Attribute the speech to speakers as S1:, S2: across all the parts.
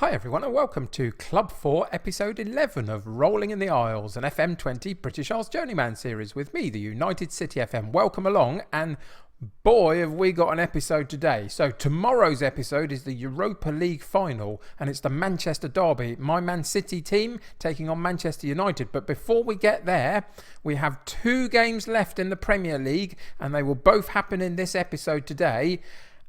S1: Hi everyone and welcome to Club 4 episode 11 of Rolling in the Isles, an FM20 British Isles Journeyman series with me, the United City FM. Welcome along, and boy have we got an episode today. So tomorrow's episode is the Europa League final and it's the Manchester derby, my Man City team taking on Manchester United. But before we get there, we have 2 games left in the Premier League and they will both happen in this episode today.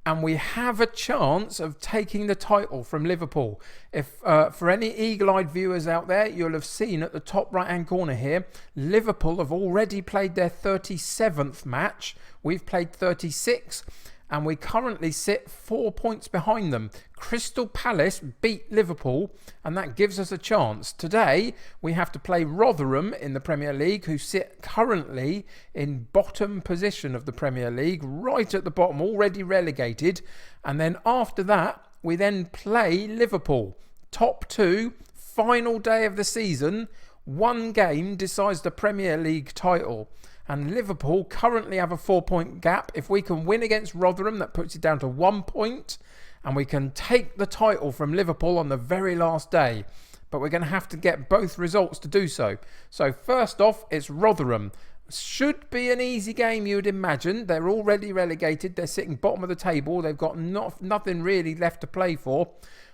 S1: And we have a chance of taking the title from Liverpool. If for any eagle-eyed viewers out there, you'll have seen at the top right-hand corner here, Liverpool have already played their 37th match. We've played 36, and we currently sit 4 points behind them. Crystal Palace beat Liverpool, and that gives us a chance. Today, we have to play Rotherham in the Premier League, who sit currently in bottom position of the Premier League, right at the bottom, already relegated. And then after that, we then play Liverpool. Top 2, final day of the season. 1 game decides the Premier League title. And Liverpool currently have a 4-point gap. If we can win against Rotherham, that puts it down to 1 point. And we can take the title from Liverpool on the very last day. But we're going to have to get both results to do so. So first off, it's Rotherham. Should be an easy game, you would imagine. They're already relegated. They're sitting bottom of the table. They've got nothing really left to play for.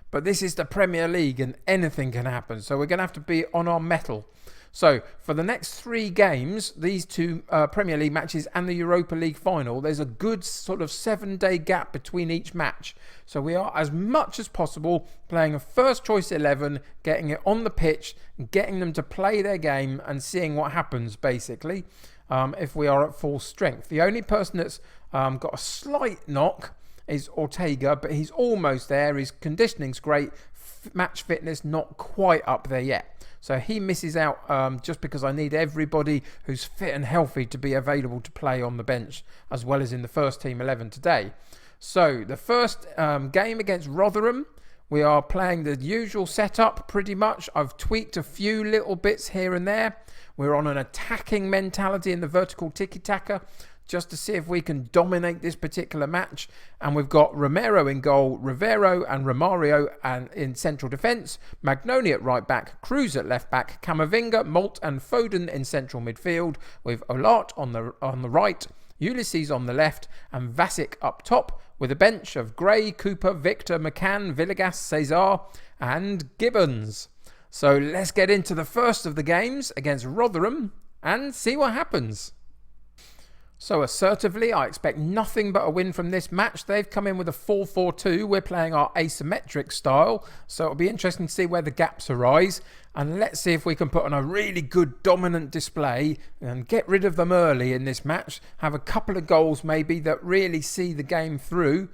S1: But this is the Premier League and anything can happen. So we're going to have to be on our mettle. So for the next 3 games, these 2 Premier League matches and the Europa League final, there's a good sort of 7-day gap between each match. So we are, as much as possible, playing a first choice 11, getting it on the pitch, getting them to play their game and seeing what happens, basically, if we are at full strength. The only person that's got a slight knock is Ortega, but he's almost there. His conditioning's great. Match fitness not quite up there yet. So he misses out just because I need everybody who's fit and healthy to be available to play on the bench as well as in the first team 11 today. So the first game against Rotherham, we are playing the usual setup pretty much. I've tweaked a few little bits here and there. We're on an attacking mentality in the vertical tiki-taka, just to see if we can dominate this particular match. And we've got Romero in goal, Rivero and Romario and in central defence, Magnoni at right back, Cruz at left back, Camavinga, Malt and Foden in central midfield, with Olart on the right, Ulysses on the left and Vasic up top, with a bench of Gray, Cooper, Victor, McCann, Villegas, Cesar and Gibbons. So let's get into the first of the games against Rotherham and see what happens. So assertively, I expect nothing but a win from this match. They've come in with a 4-4-2. We're playing our asymmetric style. So it'll be interesting to see where the gaps arise. And let's see if we can put on a really good dominant display and get rid of them early in this match. Have a couple of goals maybe that really see the game through.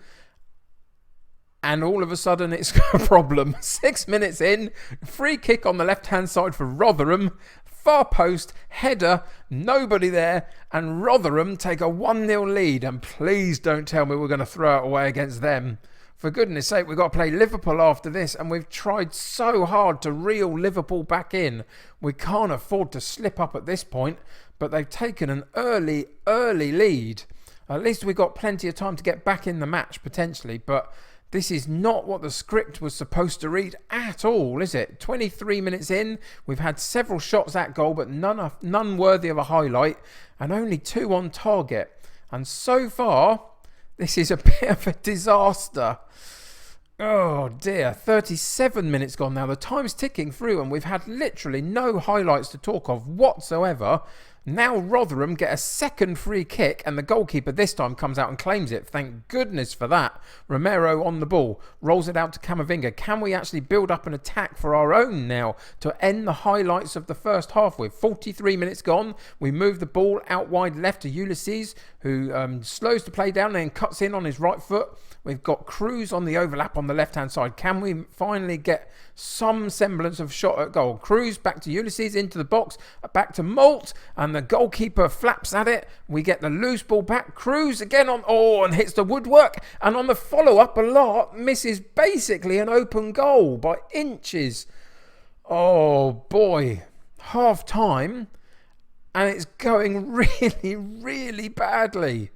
S1: And all of a sudden it's a problem. 6 minutes in, free kick on the left-hand side for Rotherham. Far post, header, nobody there, and Rotherham take a 1-0 lead. And please don't tell me we're going to throw it away against them. For goodness sake, we've got to play Liverpool after this, and we've tried so hard to reel Liverpool back in. We can't afford to slip up at this point, but they've taken an early lead. At least we've got plenty of time to get back in the match, potentially, but this is not what the script was supposed to read at all, is it? 23 minutes in, we've had several shots at goal, but none worthy of a highlight, and only 2 on target. And so far, this is a bit of a disaster. Oh dear, 37 minutes gone now. The time's ticking through, and we've had literally no highlights to talk of whatsoever. Now Rotherham get a second free kick and the goalkeeper this time comes out and claims it. Thank goodness for that. Romero on the ball, rolls it out to Camavinga. Can we actually build up an attack for our own now to end the highlights of the first half with? 43 minutes gone. We move the ball out wide left to Ulysses, who slows the play down and then cuts in on his right foot. We've got Cruz on the overlap on the left-hand side. Can we finally get some semblance of shot at goal? Cruz back to Ulysses, into the box, back to Malt, and the goalkeeper flaps at it. We get the loose ball back. Cruz again and hits the woodwork. And on the follow-up, Olart misses basically an open goal by inches. Oh boy. Half time, and it's going really, really badly.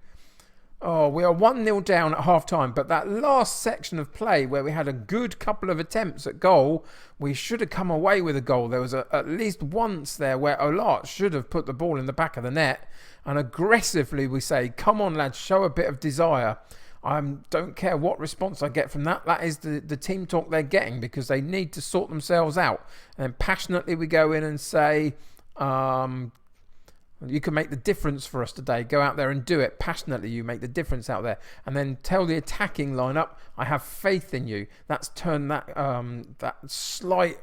S1: Oh, we are 1-0 down at half time, but that last section of play where we had a good couple of attempts at goal, we should have come away with a goal. There was at least once there where Olart should have put the ball in the back of the net, and aggressively we say, come on lads, show a bit of desire. I don't care what response I get from that. That is the team talk they're getting, because they need to sort themselves out. And then passionately we go in and say, you can make the difference for us today. Go out there and do it. Passionately, you make the difference out there. And then tell the attacking lineup, I have faith in you. That's turned that slight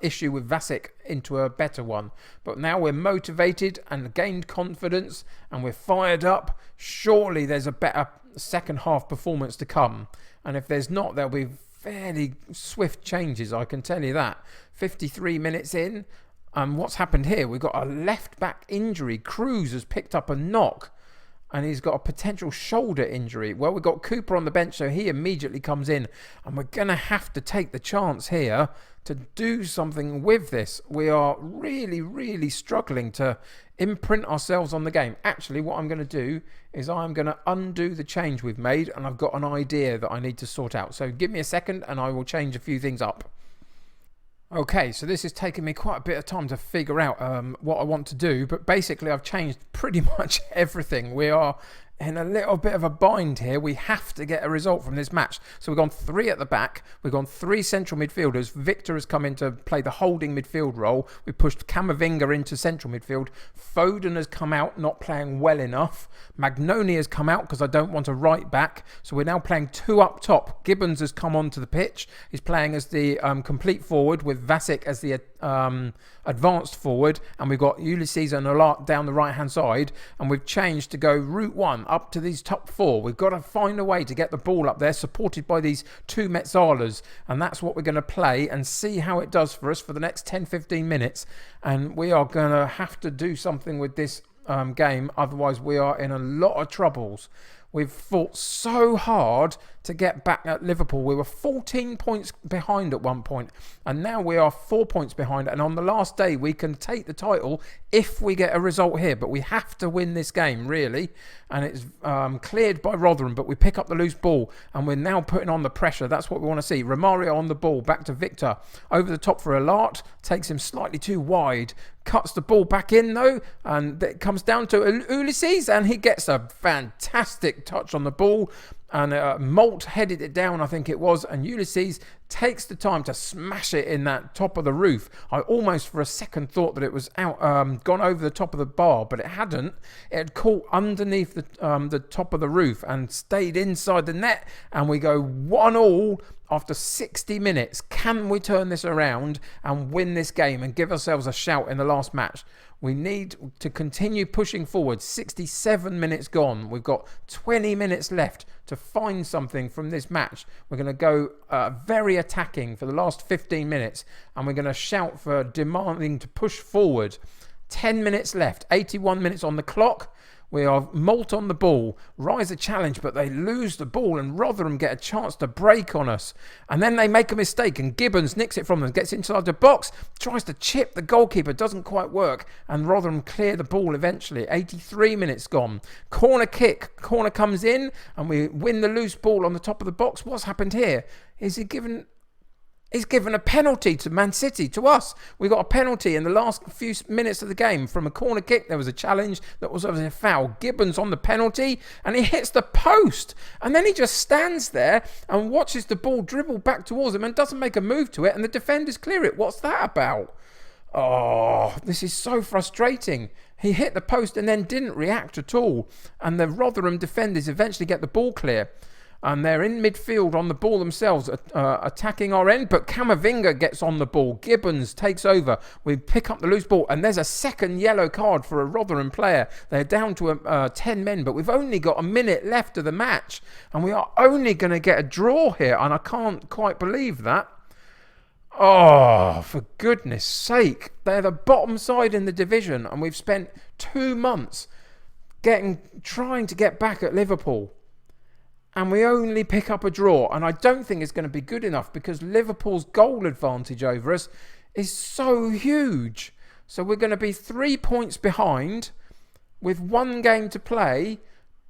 S1: issue with Vasic into a better one. But now we're motivated and gained confidence and we're fired up. Surely there's a better second half performance to come. And if there's not, there'll be fairly swift changes, I can tell you that. 53 minutes in. And what's happened here? We've got a left back injury. Cruz has picked up a knock and he's got a potential shoulder injury. Well, we've got Cooper on the bench, so he immediately comes in. And we're going to have to take the chance here to do something with this. We are really, really struggling to imprint ourselves on the game. Actually, what I'm going to do is I'm going to undo the change we've made, and I've got an idea that I need to sort out. So give me a second and I will change a few things up. Okay, so this is taking me quite a bit of time to figure out what I want to do, but basically I've changed pretty much everything. We are in a little bit of a bind here. We have to get a result from this match. So we've gone 3 at the back. We've gone 3 central midfielders. Victor has come in to play the holding midfield role. We pushed Camavinga into central midfield. Foden has come out, not playing well enough. Magnoni has come out because I don't want a right back. So we're now playing 2 up top. Gibbons has come onto the pitch. He's playing as the complete forward with Vasic as the advanced forward. And we've got Ulysses and Olart down the right-hand side. And we've changed to go route 1 up to these top 4. We've got to find a way to get the ball up there, supported by these 2 Metzalas. And that's what we're going to play and see how it does for us for the next 10-15 minutes. And we are going to have to do something with this game, otherwise we are in a lot of troubles. We've fought so hard to get back at Liverpool. We were 14 points behind at one point, and now we are 4 points behind. And on the last day, we can take the title if we get a result here. But we have to win this game, really. And it's cleared by Rotherham, but we pick up the loose ball, and we're now putting on the pressure. That's what we want to see. Romario on the ball, back to Victor. Over the top for Olart, takes him slightly too wide. Cuts the ball back in, though, and it comes down to Ulysses, and he gets a fantastic touch on the ball. And Molt headed it down, I think it was, and Ulysses takes the time to smash it in that top of the roof. I almost for a second thought that it was out, gone over the top of the bar, but it hadn't. It had caught underneath the top of the roof and stayed inside the net, and we go 1-1 after 60 minutes. Can we turn this around and win this game and give ourselves a shout in the last match? We need to continue pushing forward. 67 minutes gone. We've got 20 minutes left to find something from this match. We're going to go very attacking for the last 15 minutes, and we're going to shout for demanding to push forward. 10 minutes left. 81 minutes on the clock. We are Molt on the ball. Rise a challenge, but they lose the ball, and Rotherham get a chance to break on us. And then they make a mistake, and Gibbons nicks it from them, gets inside the box, tries to chip the goalkeeper, doesn't quite work, and Rotherham clear the ball eventually. 83 minutes gone. Corner kick. Corner comes in, and we win the loose ball on the top of the box. What's happened here? He's given a penalty to Man City, to us. We got a penalty in the last few minutes of the game from a corner kick. There was a challenge that was obviously a foul. Gibbons on the penalty, and he hits the post. And then he just stands there and watches the ball dribble back towards him and doesn't make a move to it, and the defenders clear it. What's that about? Oh, this is so frustrating. He hit the post and then didn't react at all. And the Rotherham defenders eventually get the ball clear. And they're in midfield on the ball themselves, attacking our end. But Camavinga gets on the ball. Gibbons takes over. We pick up the loose ball. And there's a second yellow card for a Rotherham player. They're down to 10 men. But we've only got a minute left of the match. And we are only going to get a draw here. And I can't quite believe that. Oh, for goodness sake. They're the bottom side in the division. And we've spent 2 months trying to get back at Liverpool. And we only pick up a draw. And I don't think it's going to be good enough because Liverpool's goal advantage over us is so huge. So we're going to be 3 points behind with 1 game to play.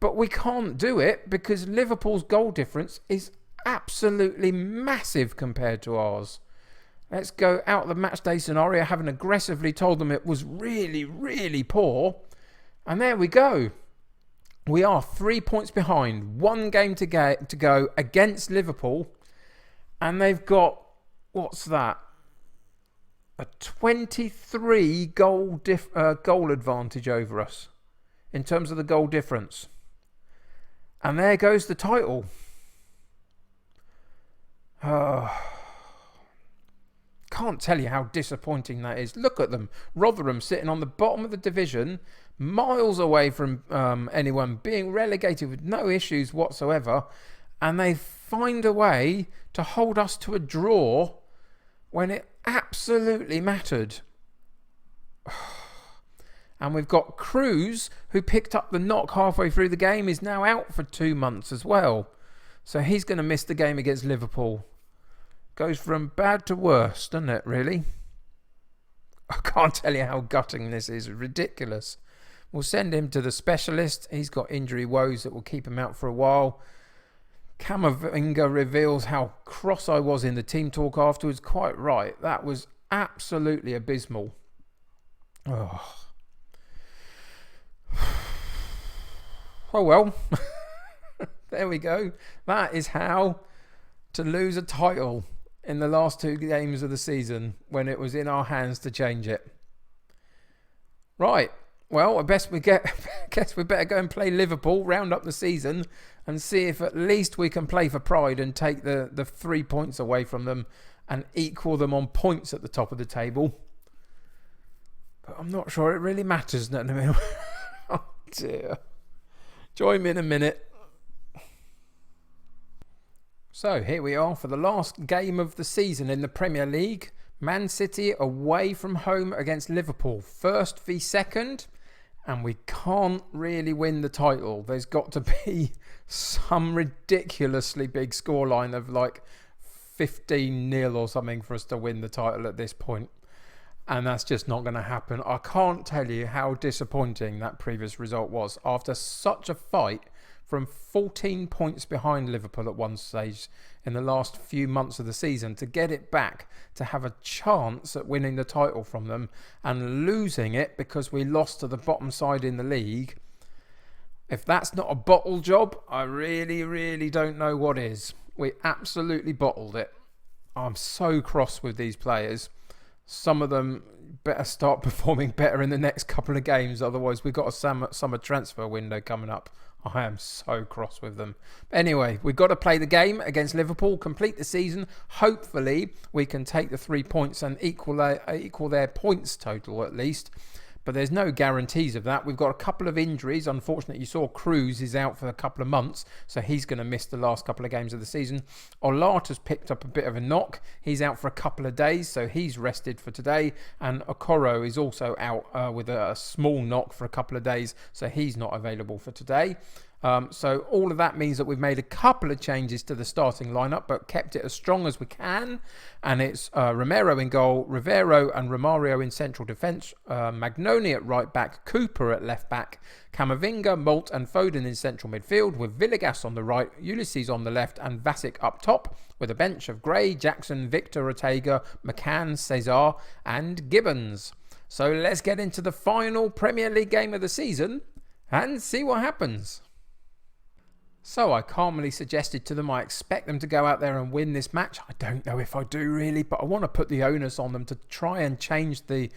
S1: But we can't do it because Liverpool's goal difference is absolutely massive compared to ours. Let's go out the match day scenario, having aggressively told them it was really, really poor. And there we go. We are 3 points behind. 1 game to go against Liverpool. And they've got, what's that? A 23 goal advantage over us in terms of the goal difference. And there goes the title. Can't tell you how disappointing that is. Look at them. Rotherham sitting on the bottom of the division, miles away from anyone, being relegated with no issues whatsoever. And they find a way to hold us to a draw when it absolutely mattered. And we've got Cruz, who picked up the knock halfway through the game, is now out for 2 months as well. So he's going to miss the game against Liverpool. Goes from bad to worse, doesn't it, really? I can't tell you how gutting this is. Ridiculous. We'll send him to the specialist. He's got injury woes that will keep him out for a while. Camavinga reveals how cross I was in the team talk afterwards. Quite right. That was absolutely abysmal. Oh well. There we go. That is how to lose a title in the last 2 games of the season when it was in our hands to change it. Right. Well, I guess we better go and play Liverpool, round up the season, and see if at least we can play for pride and take the 3 points away from them and equal them on points at the top of the table. But I'm not sure it really matters. Oh dear. Join me in a minute. So here we are for the last game of the season in the Premier League. Man City away from home against Liverpool. First v second. And we can't really win the title. There's got to be some ridiculously big scoreline of like 15-0 or something for us to win the title at this point. And that's just not going to happen. I can't tell you how disappointing that previous result was. After such a fight from 14 points behind Liverpool at one stage in the last few months of the season, to get it back, to have a chance at winning the title from them and losing it because we lost to the bottom side in the league. If that's not a bottle job, I really, really don't know what is. We absolutely bottled it. I'm so cross with these players. Some of them better start performing better in the next couple of games. Otherwise, we've got a summer transfer window coming up. I am so cross with them. Anyway, we've got to play the game against Liverpool, complete the season. Hopefully, we can take the 3 points and equal their points total at least. But there's no guarantees of that. We've got a couple of injuries. Unfortunately, you saw Cruz is out for a couple of months, so he's going to miss the last couple of games of the season. Olata's picked up a bit of a knock. He's out for a couple of days, so he's rested for today. And Okoro is also out with a small knock for a couple of days, so he's not available for today. So all of that means that we've made a couple of changes to the starting lineup, but kept it as strong as we can. And it's Romero in goal, Rivero and Romario in central defence, Magnoni at right back, Cooper at left back, Camavinga, Malt and Foden in central midfield, with Villegas on the right, Ulysses on the left and Vasic up top, with a bench of Gray, Jackson, Victor, Ortega, McCann, Cesar and Gibbons. So let's get into the final Premier League game of the season and see what happens. So I calmly suggested to them I expect them to go out there and win this match. I don't know if I do really, but I want to put the onus on them to try and change the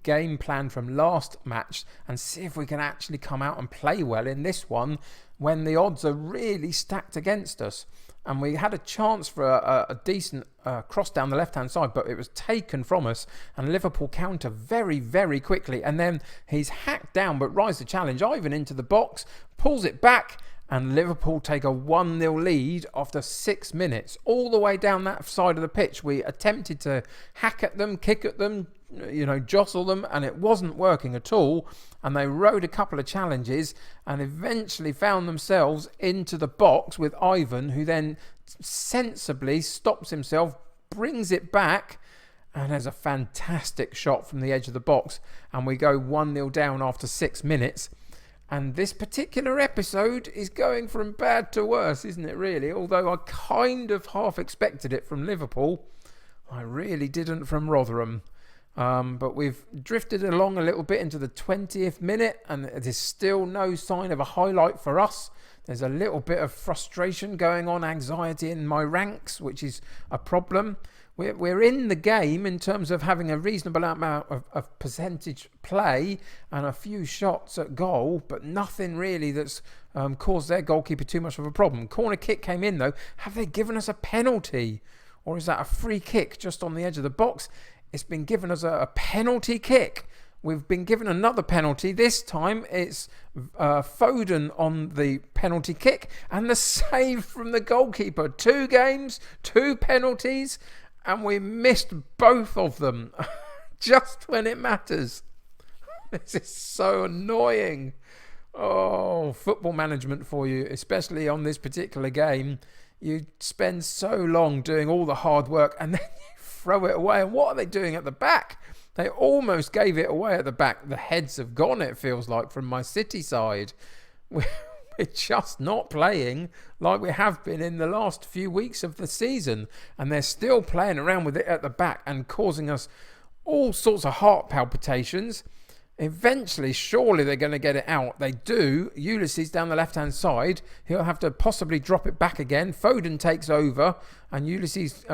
S1: game plan from last match and see if we can actually come out and play well in this one when the odds are really stacked against us. And we had a chance for a decent cross down the left-hand side, but it was taken from us. And Liverpool counter very, very quickly. And then he's hacked down, but rise the challenge. Ivan into the box, pulls it back, and Liverpool take a 1-0 lead after 6 minutes. All the way down that side of the pitch, we attempted to hack at them, kick at them, jostle them, and it wasn't working at all. And they rode a couple of challenges and eventually found themselves into the box with Ivan, who then sensibly stops himself, brings it back, and has a fantastic shot from the edge of the box. And we go 1-0 down after 6 minutes. And this particular episode is going from bad to worse, isn't it, really? Although I kind of half expected it from Liverpool, I really didn't from Rotherham. But we've drifted along a little bit into the 20th minute, and there's still no sign of a highlight for us. There's a little bit of frustration going on, anxiety in my ranks, which is a problem. We're in the game in terms of having a reasonable amount of percentage play and a few shots at goal, but nothing really that's caused their goalkeeper too much of a problem. Corner kick came in though. Have they given us a penalty? Or is that a free kick just on the edge of the box? It's been given as a penalty kick. We've been given another penalty. This time it's Foden on the penalty kick and the save from the goalkeeper. 2 games, 2 penalties, and we missed both of them just when it matters. This is so annoying. Oh, football management for you, especially on this particular game. You spend so long doing all the hard work and then you throw it away. And what are they doing at the back? They almost gave it away at the back. The heads have gone, it feels like, from my City side. We're just not playing like we have been in the last few weeks of the season. And they're still playing around with it at the back and causing us all sorts of heart palpitations. Eventually, surely they're going to get it out. They do. Ulysses down the left-hand side. He'll have to possibly drop it back again. Foden takes over and Ulysses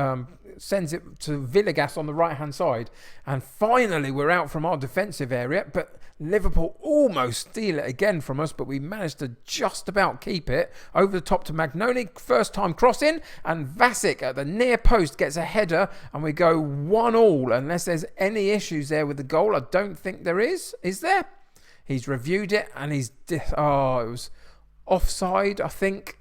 S1: sends it to Villegas on the right-hand side. And finally, we're out from our defensive area. But Liverpool almost steal it again from us, but we managed to just about keep it. Over the top to Magnoni, first time crossing, and Vasic at the near post gets a header, and we go 1-1, unless there's any issues there with the goal. I don't think there is. Is there? He's reviewed it, and it was offside, I think.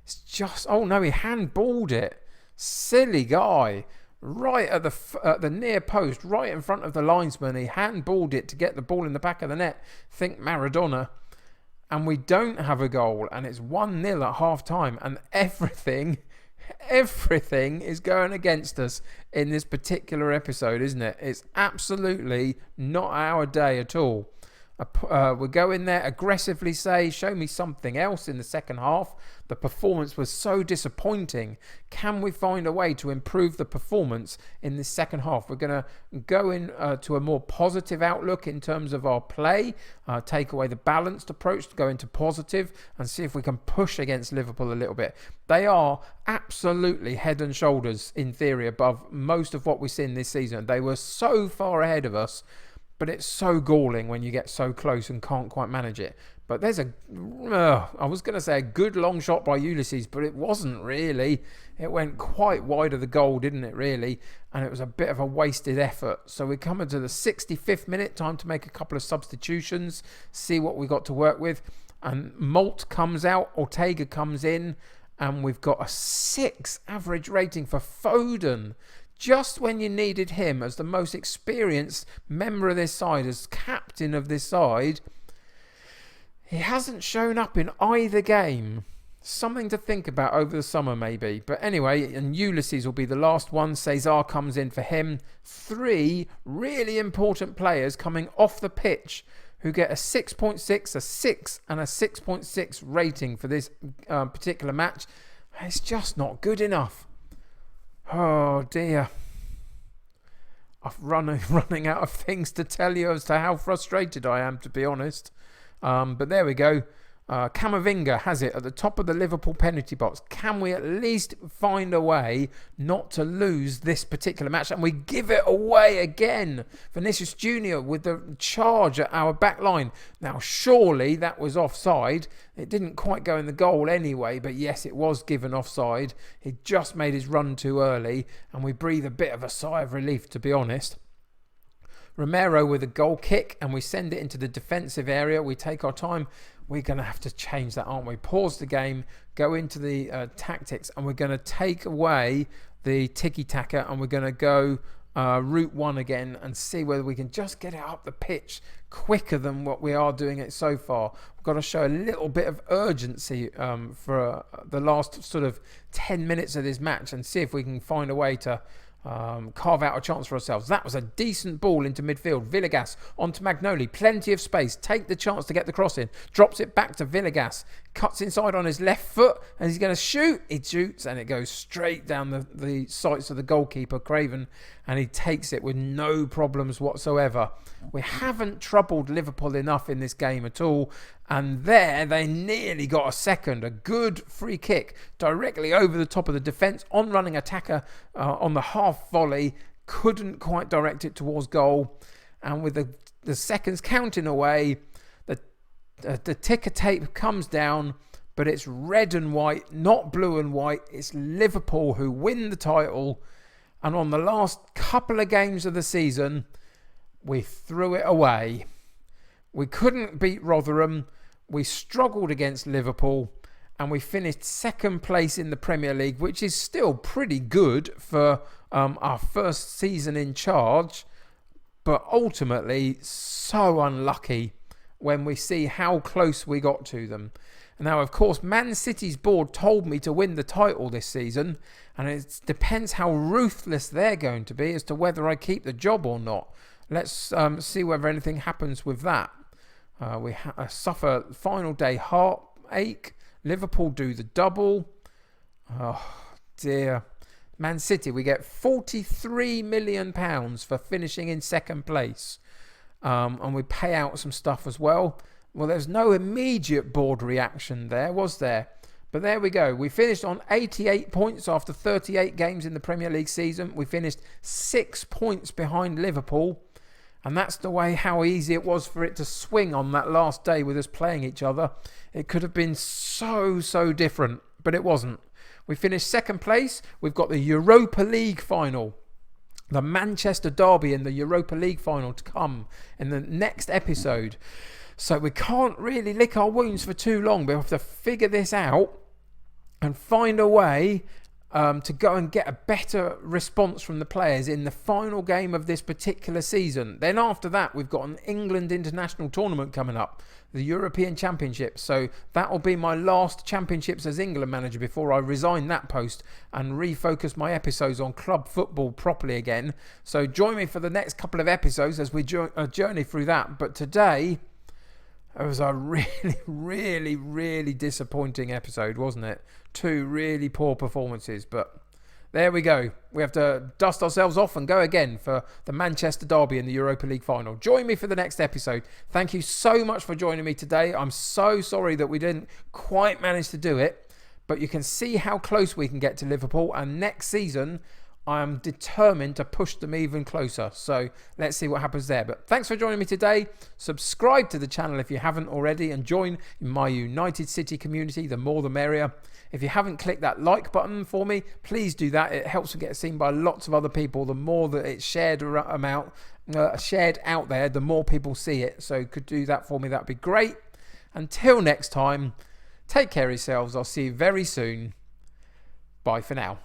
S1: It's just, oh no, he handballed it. Silly guy. Right at the near post, right in front of the linesman. He handballed it to get the ball in the back of the net. Think Maradona. And we don't have a goal. And it's 1-0 at half time. And everything is going against us in this particular episode, isn't it? It's absolutely not our day at all. We'll go in there, aggressively say, show me something else in the second half. The performance was so disappointing. Can we find a way to improve the performance in this second half? We're going to go in to a more positive outlook in terms of our play, take away the balanced approach to go into positive and see if we can push against Liverpool a little bit. They are absolutely head and shoulders, in theory, above most of what we've seen this season. They were so far ahead of us. But it's so galling when you get so close and can't quite manage it. But there's I was going to say a good long shot by Ulysses, but it wasn't really. It went quite wide of the goal, didn't it, really? And it was a bit of a wasted effort. So we're coming to the 65th minute, time to make a couple of substitutions, see what we got to work with. And Malt comes out, Ortega comes in, and we've got a 6 average rating for Foden. Just when you needed him as the most experienced member of this side, as captain of this side, he hasn't shown up in either game. Something to think about over the summer, maybe. But anyway, and Ulysses will be the last one. Cesar comes in for him. 3 really important players coming off the pitch who get a 6.6, a 6 and a 6.6 rating for this particular match. It's just not good enough. Oh dear. I'm running out of things to tell you as to how frustrated I am, to be honest. But there we go. Camavinga has it at the top of the Liverpool penalty box. Can we at least find a way not to lose this particular match? And we give it away again. Vinicius Jr. with the charge at our back line. Now, surely that was offside. It didn't quite go in the goal anyway, but yes, it was given offside. He just made his run too early, and we breathe a bit of a sigh of relief, to be honest. Romero with a goal kick, and we send it into the defensive area. We take our time. We're going to have to change that, aren't we? Pause the game, go into the tactics, and we're going to take away the tiki-taka, and we're going to go route 1 again and see whether we can just get it up the pitch quicker than what we are doing it so far. We've got to show a little bit of urgency for the last sort of 10 minutes of this match and see if we can find a way to carve out a chance for ourselves. That was a decent ball into midfield. Villegas onto Magnoli. Plenty of space. Take the chance to get the cross in. Drops it back to Villegas. Cuts inside on his left foot and he's going to shoot. He shoots and it goes straight down the sights of the goalkeeper, Craven, and he takes it with no problems whatsoever. We haven't troubled Liverpool enough in this game at all. And there they nearly got a second. A good free kick directly over the top of the defence. On-running attacker on the half volley. Couldn't quite direct it towards goal. And with the seconds counting away, the ticker tape comes down. But it's red and white, not blue and white. It's Liverpool who win the title. And on the last couple of games of the season, we threw it away. We couldn't beat Rotherham. We struggled against Liverpool and we finished second place in the Premier League, which is still pretty good for our first season in charge, but ultimately so unlucky when we see how close we got to them. Now, of course, Man City's board told me to win the title this season, and it depends how ruthless they're going to be as to whether I keep the job or not. Let's see whether anything happens with that. We suffer final day heartache. Liverpool do the double. Oh dear. Man City, we get £43 million for finishing in second place. And we pay out some stuff as well. Well, there's no immediate board reaction there, was there? But there we go. We finished on 88 points after 38 games in the Premier League season. We finished 6 points behind Liverpool. And that's the way how easy it was for it to swing on that last day with us playing each other. It could have been so different, but it wasn't. We finished second place. We've got the Europa League final. The Manchester Derby in the Europa League final to come in the next episode. So we can't really lick our wounds for too long. We have to figure this out and find a way to go and get a better response from the players in the final game of this particular season. Then after that, we've got an England international tournament coming up, the European Championship. So that will be my last championships as England manager before I resign that post and refocus my episodes on club football properly again. So join me for the next couple of episodes as we journey through that. But today, it was a really disappointing episode, wasn't it? 2 really poor performances, but there we go. We have to dust ourselves off and go again for the Manchester Derby in the Europa League final. Join me for the next episode. Thank you so much for joining me today. I'm so sorry that we didn't quite manage to do it, but you can see how close we can get to Liverpool, and next season I am determined to push them even closer. So let's see what happens there. But thanks for joining me today. Subscribe to the channel if you haven't already and join my United City community. The more the merrier. If you haven't clicked that like button for me, please do that. It helps to get seen by lots of other people. The more that it's shared out there, the more people see it. So could do that for me. That'd be great. Until next time, take care of yourselves. I'll see you very soon. Bye for now.